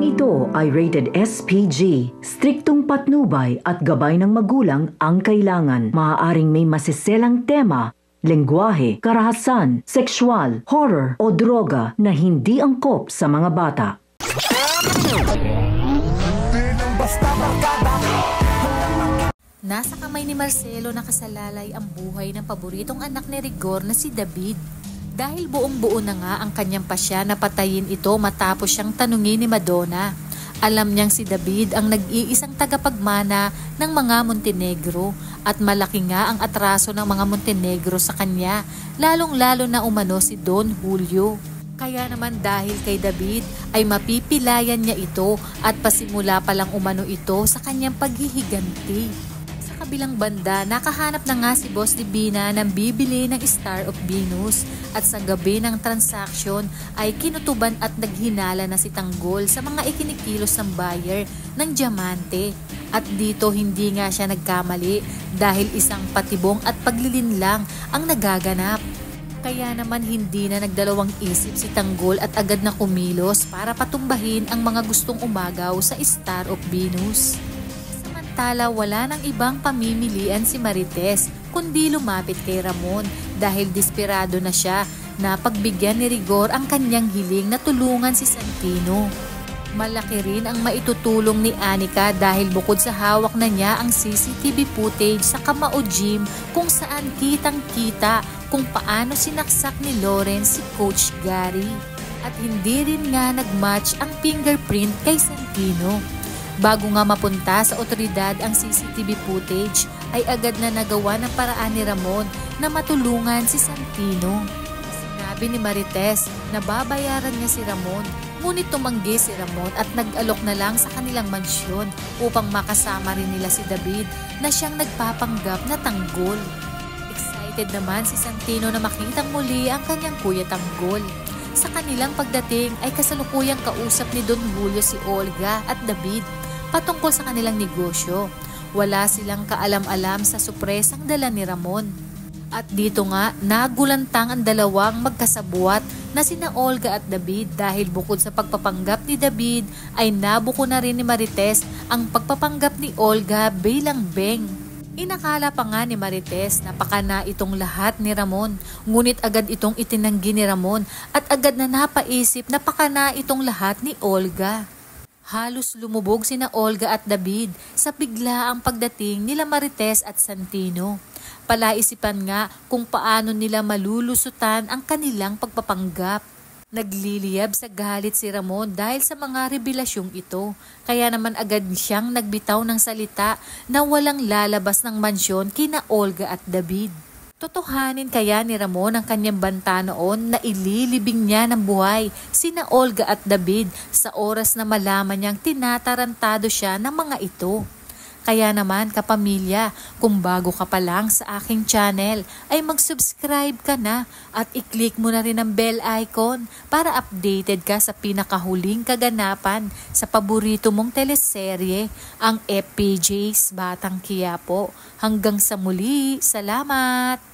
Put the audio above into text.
Programang ito ay rated SPG. Striktong patnubay at gabay ng magulang ang kailangan. Maaaring may masiselang tema, lengguwahe, karahasan, sexual, horror o droga na hindi angkop sa mga bata. Nasa kamay ni Marcelo nakasalalay ang buhay ng paboritong anak ni Rigor na si David. Dahil buong-buo na nga ang kanyang pasya na patayin ito matapos siyang tanungin ni Madonna. Alam niyang si David ang nag-iisang tagapagmana ng mga Montenegro at malaki nga ang atraso ng mga Montenegro sa kanya, lalong-lalo na umano si Don Julio. Kaya naman dahil kay David ay mapipilayan niya ito at pasimula pa lang umano ito sa kanyang paghihiganti. Sa kabilang banda, nakahanap na nga si Boss Divina ng bibili ng Star of Venus at sa gabi ng transaksyon ay kinutuban at naghinala na si Tanggol sa mga ikinikilos ng buyer ng diamante. At dito hindi nga siya nagkamali dahil isang patibong at paglilinlang ang nagaganap. Kaya naman hindi na nagdalawang isip si Tanggol at agad na kumilos para patumbahin ang mga gustong umagaw sa Star of Venus. Samantala wala nang ibang pamimilian si Marites kundi lumapit kay Ramon dahil desperado na siya na pagbigyan ni Rigor ang kanyang hiling na tulungan si Santino. Malaki rin ang maitutulong ni Anika dahil bukod sa hawak na niya ang CCTV footage sa Kamao Gym kung saan kitang-kita kung paano sinaksak ni Lawrence si Coach Gary. At hindi rin nga nagmatch ang fingerprint kay Santino. Bago nga mapunta sa otoridad ang CCTV footage ay agad na nagawa ng paraan ni Ramon na matulungan si Santino. Sinabi ni Marites na babayaran niya si Ramon, ngunit tumanggi si Ramon at nag-alok na lang sa kanilang mansyon upang makasama rin nila si David na siyang nagpapanggap na Tanggol. Excited naman si Santino na makitang muli ang kanyang kuya Tanggol. Sa kanilang pagdating ay kasalukuyang kausap ni Don Julio si Olga at David patungkol sa kanilang negosyo. Wala silang kaalam-alam sa supresang dala ni Ramon. At dito nga, nagulantang ang dalawang magkasabuat na sina Olga at David dahil bukod sa pagpapanggap ni David ay nabuko na rin ni Marites ang pagpapanggap ni Olga bilang beng. Inakala pa nga ni Marites na pakana itong lahat ni Ramon, ngunit agad itong itinanggi ni Ramon at agad na napaisip na pakana itong lahat ni Olga. Halos lumubog sina Olga at David sa biglaang pagdating nila Marites at Santino. Palaisipan nga kung paano nila malulusutan ang kanilang pagpapanggap. Nagliliyab sa galit si Ramon dahil sa mga revelasyong ito. Kaya naman agad siyang nagbitaw ng salita na walang lalabas ng mansyon kina Olga at David. Totohanin kaya ni Ramon ang kanyang banta noon na ililibing niya ng buhay sina Olga at David sa oras na malaman niyang tinatarantado siya ng mga ito. Kaya naman kapamilya, kung bago ka pa lang sa aking channel ay mag-subscribe ka na at i-click mo na rin ang bell icon para updated ka sa pinakahuling kaganapan sa paborito mong teleserye, ang FPJ's Batang Quiapo. Hanggang sa muli, salamat!